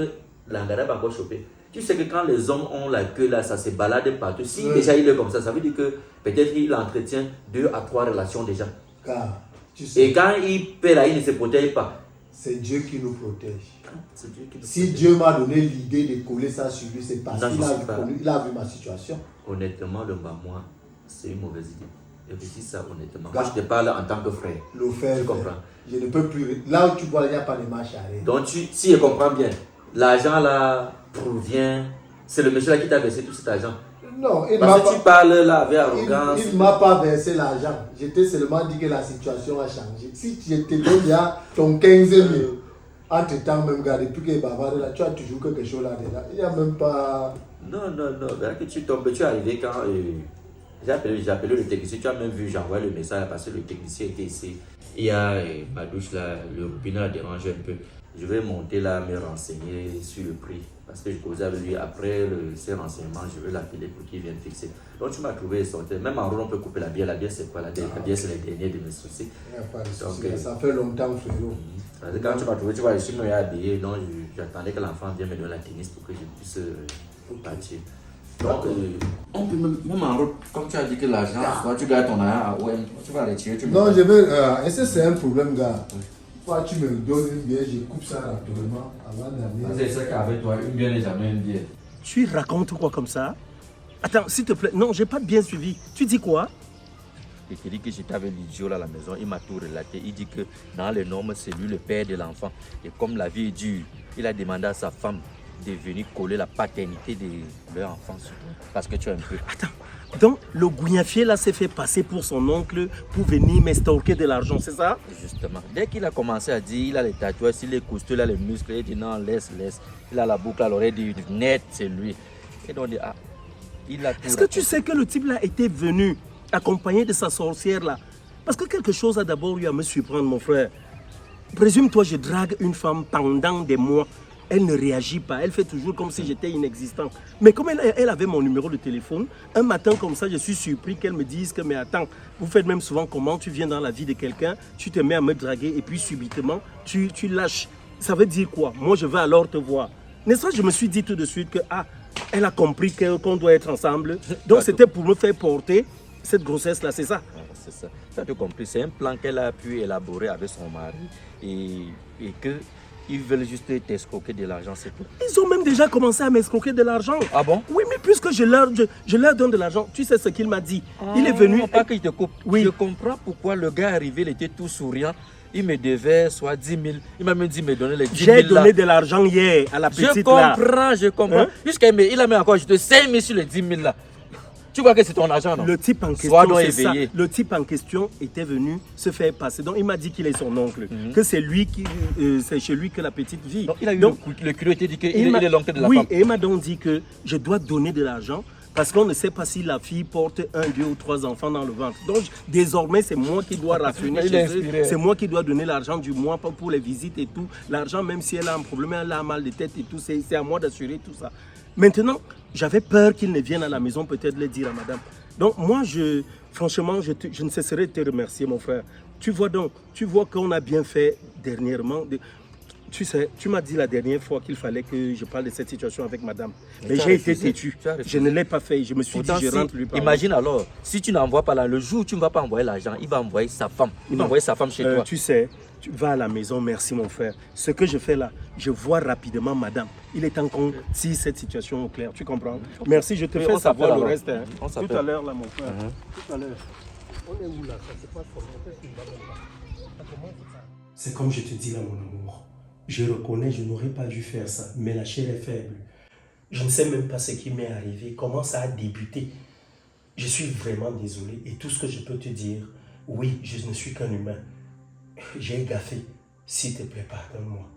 l'angara va encore choper. Tu sais que quand les hommes ont la queue là, ça se balade partout. Si Oui. déjà il est comme ça veut dire que peut-être il entretient 2 à 3 relations déjà. Car, tu sais, Et quand il paie là, il ne se protège pas. c'est Dieu qui nous protège. C'est Dieu qui nous Si protège. Dieu m'a donné l'idée de coller ça sur lui, c'est parce Non, qu'il je a, sais pas. il a vu ma situation. Honnêtement, le moi, c'est une mauvaise idée. Et je dis ça honnêtement. Gars. Moi, je te parle en tant que frère. Le faire, Tu comprends? je ne peux plus. Là où tu vois, il n'y a pas de marche arrière. Donc, si je comprends bien, l'argent là provient. C'est le monsieur là qui t'a versé tout cet argent. Non, il Parce m'a que tu pas, parles là avec arrogance. il m'a pas versé l'argent. Je t'ai seulement dit que la situation a changé. Si tu étais déjà ton 15 000, entre temps même, gars, depuis que Bavard là, tu as toujours quelque chose là-dedans. Il n'y a même pas. Non. Là que tu tombes, tu es arrivé quand. J'ai appelé le technicien, tu as même vu, j'ai envoyé le message parce que le technicien était ici. Il y a ma douche là, le robinet a dérangé un peu. Je vais monter là, me renseigner sur le prix. Parce que je causais avec lui après ces renseignements, je vais l'appeler pour qu'il vienne fixer. Donc tu m'as trouvé sorti. Même en rôle, on peut couper la bière. La bière, c'est quoi? La bière, c'est les derniers de mes soucis. Il n'y a pas de souci. Donc, Ça fait longtemps, frérot. Parce que quand tu m'as trouvé, tu vois, je suis même habillé. Donc j'attendais que l'enfant vienne me donner la tennis pour que je puisse partir. Donc, on peut même en route, comme tu as dit que l'argent, soit tu gardes ton argent à OM, tu vas retirer, tu Non, je vais. Est-ce que c'est un problème, gars? Toi, tu me donnes une bière, je coupe ça rapidement avant d'aller. C'est ça qu'avec toi, une bière n'est jamais une bière. Tu racontes quoi comme ça? Attends, s'il te plaît. Non, j'ai pas bien suivi. Tu dis quoi? Il te dit que j'étais avec l'idiot là à la maison, il m'a tout relaté. Il dit que dans les normes, c'est lui le père de l'enfant. Et comme la vie est dure, il a demandé à sa femme de venir coller la paternité de leur enfant sur toi. Parce que tu es un peu. Attends. Donc, le gougnafier là s'est fait passer pour son oncle pour venir m'estorquer de l'argent, c'est ça? Justement. Dès qu'il a commencé à dire, il a les tatouages, il est costaud, il a les muscles, il dit non, laisse. Il a la boucle à l'oreille, il dit net, c'est lui. Et donc, il a tout. Est-ce que tu sais que le type là était venu accompagné de sa sorcière là? Parce que quelque chose a d'abord eu à me surprendre, mon frère. Présume-toi, je drague une femme pendant des mois. elle ne réagit pas. Elle fait toujours comme si j'étais inexistant. Mais comme elle avait mon numéro de téléphone, un matin comme ça, je suis surpris qu'elle me dise que, mais attends, vous faites même souvent comment? Tu viens dans la vie de quelqu'un, tu te mets à me draguer et puis subitement, tu lâches. Ça veut dire quoi? Moi, je vais alors te voir. N'est-ce pas? Je me suis dit tout de suite que, elle a compris qu'on doit être ensemble. Donc, c'était pour me faire porter cette grossesse-là, c'est ça? C'est ça. Tu as tout compris. C'est un plan qu'elle a pu élaborer avec son mari et que ils veulent juste t'escroquer de l'argent, c'est tout. Ils ont même déjà commencé à m'escroquer de l'argent. Ah bon? Oui, mais puisque je leur donne de l'argent, tu sais ce qu'il m'a dit. Il est venu... Non, pas que je te coupe. Oui. Je comprends pourquoi le gars est arrivé, il était tout souriant. Il me devait soit 10 000. Il m'a même dit me donner les 10 000 J'ai donné de l'argent hier à la petite là. Je comprends. Hein? Il a mis encore jeté 5 000 sur les 10 000 là. Tu vois que c'est ton argent, non? Le type en question, Sois donc c'est ça. éveillé. Le type en question était venu se faire passer. Donc il m'a dit qu'il est son oncle, que c'est lui c'est chez lui que la petite vit. Donc, il a eu donc, le culot, il dit qu'il est l'oncle de la oui, femme. et il m'a donc dit que je dois donner de l'argent parce qu'on ne sait pas si la fille porte 1, 2 ou 3 enfants dans le ventre. Donc désormais, c'est moi qui dois rationner Il est chez eux. inspiré. C'est moi qui dois donner l'argent du mois pour les visites et tout. L'argent, même si elle a un problème, elle a mal de tête et tout, c'est à moi d'assurer tout ça. Maintenant, j'avais peur qu'il ne vienne à la maison peut-être le dire à madame. Donc moi, franchement, je ne cesserai de te remercier, mon frère. Tu vois qu'on a bien fait dernièrement. Tu sais, tu m'as dit la dernière fois qu'il fallait que je parle de cette situation avec madame. Mais j'ai été têtu. refusé. Je ne l'ai pas fait. Je me suis Pourtant, dit, je rentre lui parler. imagine alors, si tu n'envoies pas là, le jour où tu ne vas pas envoyer l'argent, il va envoyer sa femme. Il va envoyer sa femme chez toi. Tu sais, tu vas à la maison, merci mon frère. Ce que je fais là, je vois rapidement madame. Il est temps qu'on tire cette situation au clair. Tu comprends? Merci, je te Oui, fais on savoir s'appelle le alors. reste. Hein. On s'appelle. Tout à l'heure là, mon frère. Tout à l'heure. On est où là? Ça se passe comment? C'est comme je te dis là, mon amour. Je reconnais, je n'aurais pas dû faire ça, mais la chair est faible. Je ne sais même pas ce qui m'est arrivé, comment ça a débuté. Je suis vraiment désolé et tout ce que je peux te dire, oui, je ne suis qu'un humain. J'ai gaffé. S'il te plaît, pardonne-moi.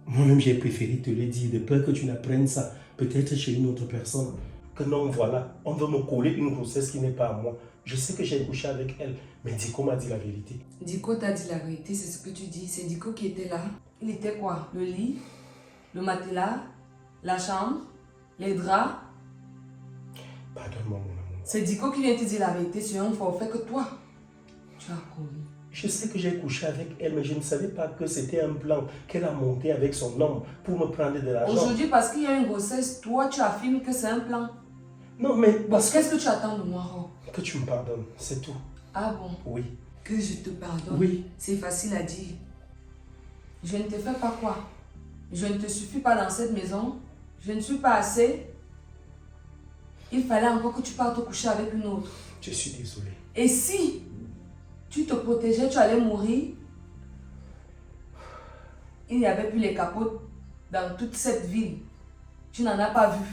Moi-même, j'ai préféré te le dire, de peur que tu n'apprennes ça, peut-être chez une autre personne. Que non, voilà, on veut me coller une grossesse qui n'est pas à moi. Je sais que j'ai couché avec elle, mais Diko m'a dit la vérité. Diko t'a dit la vérité, c'est ce que tu dis. C'est Diko qui était là. Il était quoi? Le lit, le matelas, la chambre, les draps. Pardonne-moi, mon amour. C'est Diko qui vient te dire la vérité sur un forfait que toi, tu as commis. Je sais que j'ai couché avec elle, mais je ne savais pas que c'était un plan qu'elle a monté avec son homme pour me prendre de l'argent. Aujourd'hui, parce qu'il y a une grossesse, toi, tu affirmes que c'est un plan. Non, mais Bon, parce qu'est-ce que tu attends de moi, Ro? que tu me pardonnes, c'est tout. Ah bon? Oui. Que je te pardonne? Oui. C'est facile à dire. Je ne te fais pas quoi? Je ne te suffis pas dans cette maison. Je ne suis pas assez. Il fallait encore que tu partes te coucher avec une autre. Je suis désolé. Et si tu te protégeais, tu allais mourir. Il n'y avait plus les capotes dans toute cette ville. Tu n'en as pas vu.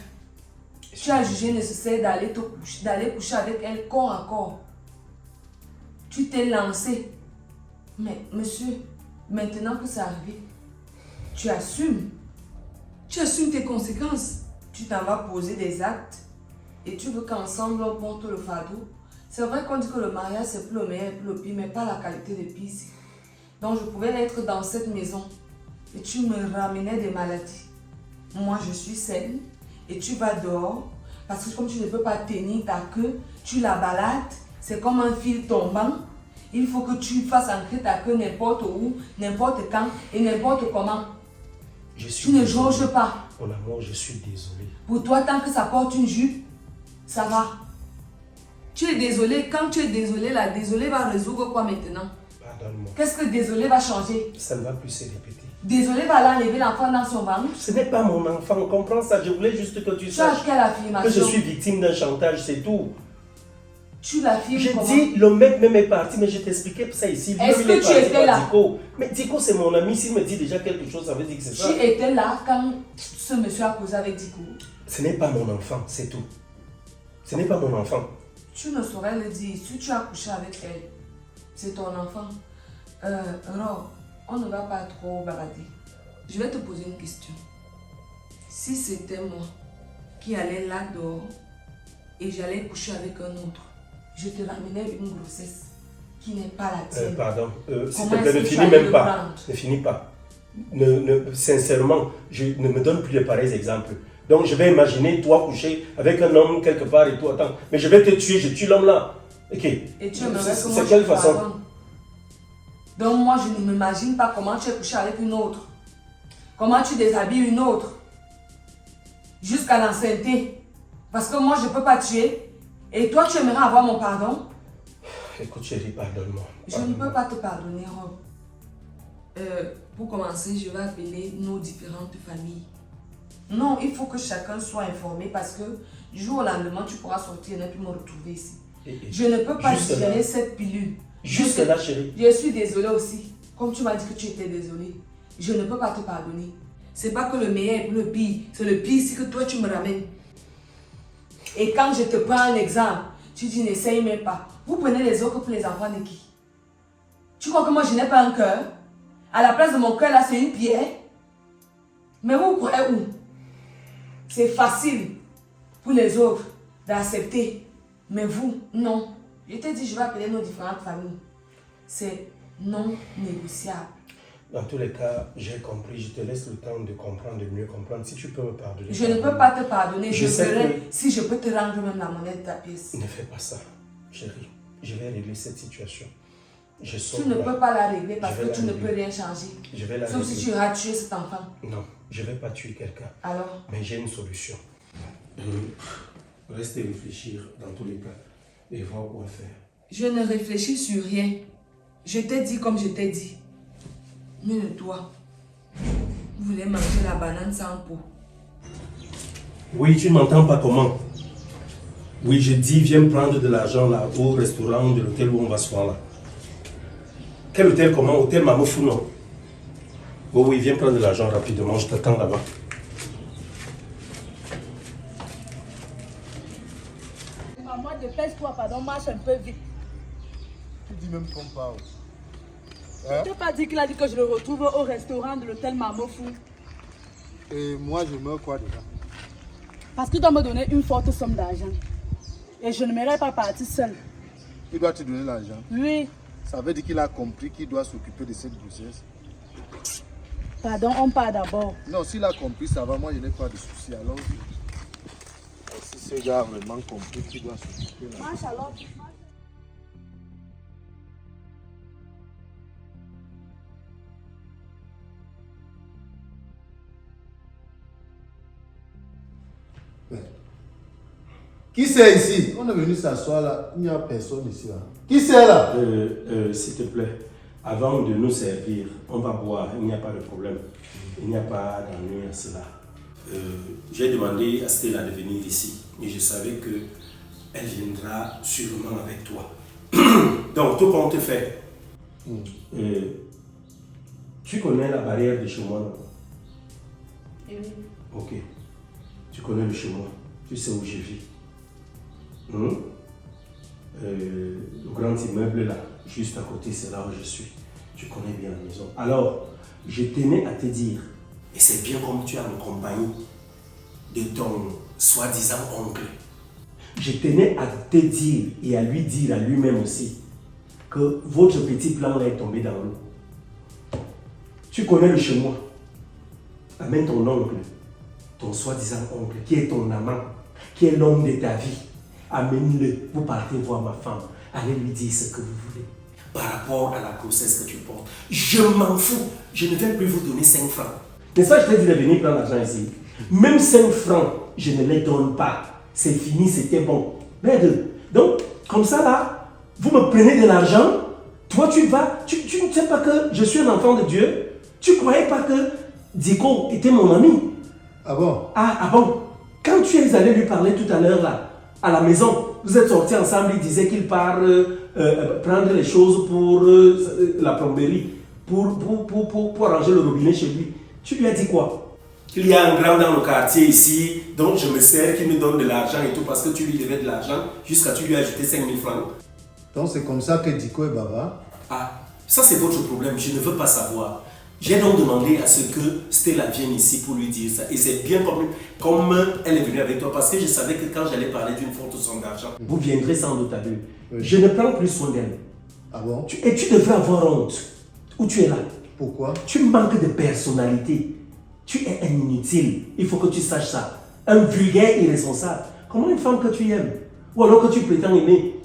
Tu as jugé nécessaire d'aller coucher avec elle corps à corps. Tu t'es lancé. Mais monsieur, maintenant que c'est arrivé, tu assumes. Tu assumes tes conséquences. Tu t'en vas poser des actes et tu veux qu'ensemble on porte le fardeau. C'est vrai qu'on dit que le mariage c'est plus le meilleur et plus le pire, mais pas la qualité de pire. Donc je pouvais être dans cette maison et tu me ramenais des maladies. Moi je suis saine et tu vas dehors parce que comme tu ne peux pas tenir ta queue, tu la balades, c'est comme un fil tombant. Il faut que tu fasses entrer ta queue n'importe où, n'importe quand et n'importe comment. Tu ne jauges pas. Mon amour, je suis désolé. Pour toi, tant que ça porte une jupe, ça va. Tu es désolé. Quand tu es désolé, la désolé va résoudre quoi maintenant? Pardonne-moi. Qu'est-ce que désolé va changer? Ça ne va plus se répéter. Désolé va aller enlever l'enfant dans son ventre. Ce n'est pas mon enfant, comprends ça. Je voulais juste que tu Tu as saches quelle affirmation? que je suis victime d'un chantage, c'est tout. Tu l'affirmes Je comment? dis, le mec même est parti, mais je t'expliquais ça ici. Lui, Est-ce il que est tu parti étais par là? Diko. Mais Diko, c'est mon ami. S'il me dit déjà quelque chose, ça veut dire que c'est ça. Tu étais là quand ce monsieur a causé avec Diko. Ce n'est pas mon enfant, c'est tout. Ce n'est pas mon enfant. Tu ne saurais le dire. Si tu as couché avec elle, c'est ton enfant. Alors, on ne va pas trop balader. Je vais te poser une question. Si c'était moi qui allais là dehors et j'allais coucher avec un autre, je te ramenais une grossesse qui n'est pas la tienne. Pardon, s'il te Comment plaît, est-ce ne que tu finis allais même le pas. prendre? Ne finis pas. Sincèrement, ne me donne plus de pareils exemples. Donc je vais imaginer toi coucher avec un homme quelque part et tout. Attends, mais je vais te tuer, je tue l'homme là. Ok. Et tu aimerais que moi c'est quelle je te façon? pardonne. Donc moi je ne m'imagine pas comment tu es couché avec une autre. Comment tu déshabilles une autre. Jusqu'à l'ancienneté. Parce que moi je ne peux pas tuer. Et toi tu aimerais avoir mon pardon? Écoute chérie, pardonne-moi. Je ne peux pas te pardonner, Rob. Pour commencer, je vais appeler nos différentes familles. Non, il faut que chacun soit informé parce que du jour au lendemain, tu pourras sortir et ne plus me retrouver ici. Je ne peux pas digérer cette pilule. Juste là, chérie. Je suis désolée aussi. Comme tu m'as dit que tu étais désolée. Je ne peux pas te pardonner. C'est pas que le meilleur est pour le pire. C'est le pire si que toi tu me ramènes. Et quand je te prends un exemple, tu dis n'essaye même pas. Vous prenez les autres pour les enfants de qui? Tu crois que moi je n'ai pas un cœur? À la place de mon cœur là c'est une pierre. Mais vous croyez où? C'est facile pour les autres d'accepter. Mais vous, non. Je t'ai dit je vais appeler nos différentes familles. C'est non négociable. Dans tous les cas, j'ai compris. Je te laisse le temps de comprendre, de mieux comprendre. Si tu peux me pardonner. Je ne peux pas te pardonner. Je sais ferai si je peux te rendre même la monnaie de ta pièce. Ne fais pas ça, chérie. Je vais régler cette situation. Je Tu ne peux pas la régler parce que tu ne peux rien changer. Je vais la Sauf régler. si tu auras tué cet enfant. Non, je ne vais pas tuer quelqu'un. Alors? Mais j'ai une solution. Restez réfléchir dans tous les cas et voir quoi faire. Je ne réfléchis sur rien. Je t'ai dit comme je t'ai dit. Mais le toi, vous voulez manger la banane sans peau. Oui, tu ne m'entends pas comment? Oui, je dis, viens prendre de l'argent là au restaurant de l'hôtel où on va se voir là. Quel hôtel comment? Hôtel Mamofou, non? Oh oui, viens prendre de l'argent rapidement, je t'attends là-bas. Maman, dépêche-toi, pardon, marche un peu vite. Tu dis même qu'on parle. Je t'ai pas dit qu'il a dit que je le retrouve au restaurant de l'hôtel Mamofou. Et moi, je meurs quoi déjà? Parce qu'il doit me donner une forte somme d'argent. Et je ne m'irai pas partir seule. Il doit te donner l'argent. Oui. Ça veut dire qu'il a compris qu'il doit s'occuper de cette grossesse. Pardon, on part d'abord. Non, s'il a compris, ça va. Moi, je n'ai pas de soucis. Alors, si ce gars a vraiment compris qu'il doit s'occuper là. Marche alors. Qui c'est ici? On est venu s'asseoir là. Il n'y a personne ici là. Qui c'est là? S'il te plaît, avant de nous servir, on va boire, il n'y a pas de problème. Il n'y a pas d'ennui à cela. J'ai demandé à Stella de venir ici, mais je savais qu'elle viendra sûrement avec toi. Donc, tout compte fait. Tu connais la barrière de chez moi, non? Oui. Ok. Tu connais le chez moi. Tu sais où je vis. Le grand immeuble là, juste à côté, c'est là où je suis. Tu connais bien la maison. Alors, je tenais à te dire, et c'est bien comme tu es en compagnie de ton soi-disant oncle, je tenais à te dire et à lui dire à lui-même aussi que votre petit plan là est tombé dans l'eau. Tu connais le chez moi. Amène ton oncle, ton soi-disant oncle, qui est ton amant, qui est l'homme de ta vie. Amène-le, vous partez voir ma femme. Allez lui dire ce que vous voulez. Par rapport à la grossesse que tu portes, je m'en fous. Je ne vais plus vous donner 5 francs. N'est-ce pas, je t'ai dit de venir prendre l'argent ici. Même 5 francs, je ne les donne pas. C'est fini, c'était bon. Merde. Donc, comme ça là, vous me prenez de l'argent. Toi, tu vas. Tu ne sais pas que je suis un enfant de Dieu. Tu ne croyais pas que Diko était mon ami. Ah bon? Ah bon. Quand tu es allé lui parler tout à l'heure là, à la maison, vous êtes sortis ensemble, il disait qu'il part prendre les choses pour la plomberie, pour arranger le robinet chez lui. Tu lui as dit quoi? Il y a un grand dans le quartier ici, donc je me sers, qu'il me donne de l'argent et tout, parce que tu lui devais de l'argent, jusqu'à tu lui as ajouté 5 000 francs. Donc c'est comme ça que Diko est bavard? Ah, ça c'est votre problème, je ne veux pas savoir. J'ai donc demandé à ce que Stella vienne ici pour lui dire ça. Et c'est bien comme elle est venue avec toi, parce que je savais que quand j'allais parler d'une forte somme d'argent, vous viendrez sans doute à deux. Oui. Je ne prends plus soin d'elle. Ah bon? Et tu devrais avoir honte. Où tu es là? Pourquoi? Tu manques de personnalité. Tu es un inutile. Il faut que tu saches ça. Un vulgaire irresponsable. Comment une femme que tu aimes, ou alors que tu prétends aimer,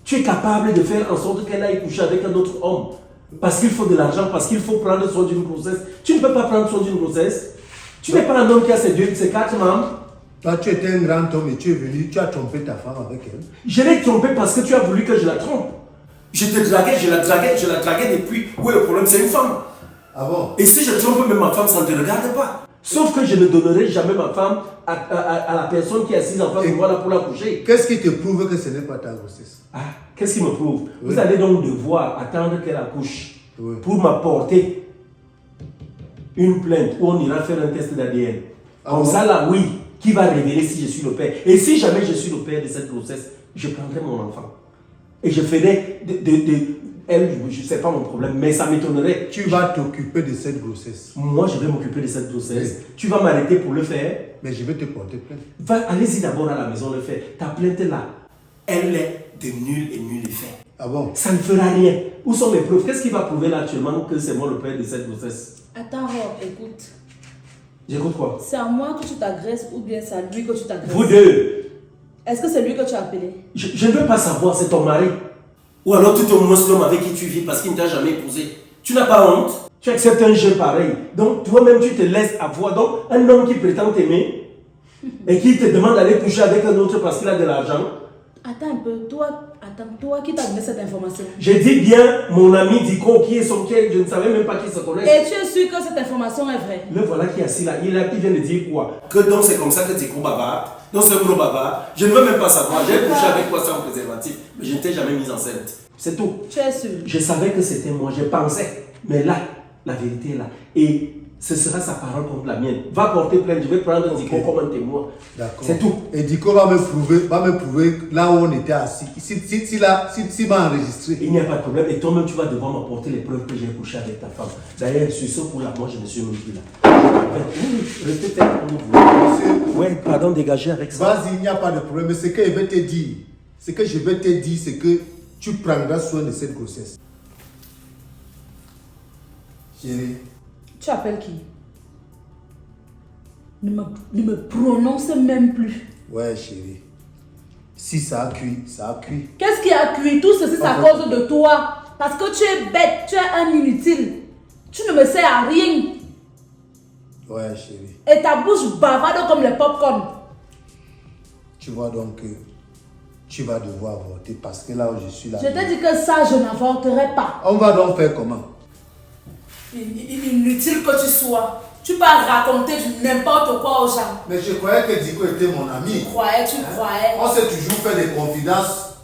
tu es capable de faire en sorte qu'elle aille coucher avec un autre homme parce qu'il faut de l'argent, parce qu'il faut prendre soin d'une grossesse. Tu ne peux pas prendre soin d'une grossesse. Tu n'es pas un homme qui a ses 4 membres. Toi, tu étais un grand homme et tu es venu, tu as trompé ta femme avec elle. Je l'ai trompée parce que tu as voulu que je la trompe. Je te draguais, je la draguais depuis. Où est le problème? C'est une femme. Ah bon? Et si je trompe même ma femme, ça ne te regarde pas. Sauf que je ne donnerai jamais ma femme à la personne qui est assise en face de moi là pour la coucher. Qu'est-ce qui te prouve que ce n'est pas ta grossesse? Ah, qu'est-ce qui me prouve? Oui. Vous allez donc devoir attendre qu'elle accouche Oui. pour m'apporter une plainte où on ira faire un test d'ADN. Ah Comme bon? ça là, oui, qui va révéler si je suis le père. Et si jamais je suis le père de cette grossesse, je prendrai mon enfant. Et je ferai elle, je ne sais pas mon problème, mais ça m'étonnerait. Tu vas t'occuper de cette grossesse. Moi, je vais m'occuper de cette grossesse. Oui. Tu vas m'arrêter pour le faire. Mais je vais te porter plainte. Allez-y d'abord à la maison le faire. Ta plainte là, elle est de nul et nul effet. Ah bon? Ça ne fera rien. Où sont mes preuves? Qu'est-ce qui va prouver là actuellement que c'est moi le père de cette grossesse? Attends, Rob, écoute. J'écoute quoi? C'est à moi que tu t'agresses ou bien c'est à lui que tu t'agresses? Vous deux. Est-ce que c'est lui que tu as appelé? Je ne veux pas savoir, c'est ton mari. Ou alors tout au moins l'homme avec qui tu vis parce qu'il ne t'a jamais épousé. Tu n'as pas honte? Tu acceptes un jeu pareil. Donc toi-même tu te laisses avoir. Donc un homme qui prétend t'aimer et qui te demande d'aller coucher avec un autre parce qu'il a de l'argent. Attends un peu, toi qui t'as donné cette information? J'ai dit bien mon ami Diko qui est son quai, je ne savais même pas qui se connaît. Et tu es sûr que cette information est vraie? Le voilà qui est assis là, il vient de dire quoi? Que donc c'est comme ça que Diko bavard. Donc c'est un gros bavard. Je ne veux même pas savoir. J'ai couché avec toi sans préservatif, mais je ne t'ai jamais mise enceinte. C'est tout. Tu es sûr? Je savais que c'était moi, je pensais. Mais là, la vérité est là. Et ce sera sa parole contre la mienne. Va porter plainte, je vais prendre Diko comme un témoin. D'accord. C'est tout. Et Diko va me prouver là où on était assis. S'il m'a enregistré. Il n'y a pas de problème. Et toi-même, tu vas devoir m'apporter les preuves que j'ai couché avec ta femme. D'ailleurs, sur ce coup-là, moi, je ne suis même plus là. Restez tête comme vous voulez. Ouais, pardon, dégagez avec ça. Vas-y, il n'y a pas de problème. Mais ce que je vais te dire, c'est que tu prendras soin de cette grossesse. Chérie. Tu appelles qui? Ne me prononce même plus. Ouais, chérie. Si ça a cuit, ça a cuit. Qu'est-ce qui a cuit? Tout ceci, c'est à cause de toi. Parce que tu es bête, tu es un inutile. Tu ne me sers à rien. Ouais, chérie. Et ta bouche bavarde comme les pop-corn. Tu vois donc que tu vas devoir avorter parce que là où je suis là. Je t'ai dit que ça, je n'avorterai pas. On va donc faire comment? Inutile que tu sois. Tu peux raconter n'importe quoi aux gens. Mais je croyais que Diko était mon ami. Tu croyais. On s'est toujours fait des confidences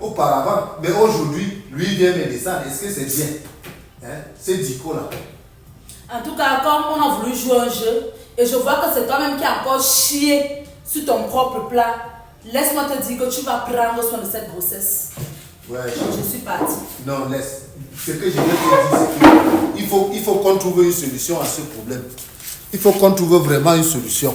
auparavant. Mais aujourd'hui, lui vient me descendre. Est-ce que c'est bien? Hein? C'est Diko là. En tout cas, comme on a voulu jouer un jeu, et je vois que c'est toi-même qui as encore chié sur ton propre plat, laisse-moi te dire que tu vas prendre soin de cette grossesse. Ouais. Je suis partie. Non, laisse. Ce que je vais te dire, c'est qu'il faut qu'on trouve une solution à ce problème. Il faut qu'on trouve vraiment une solution.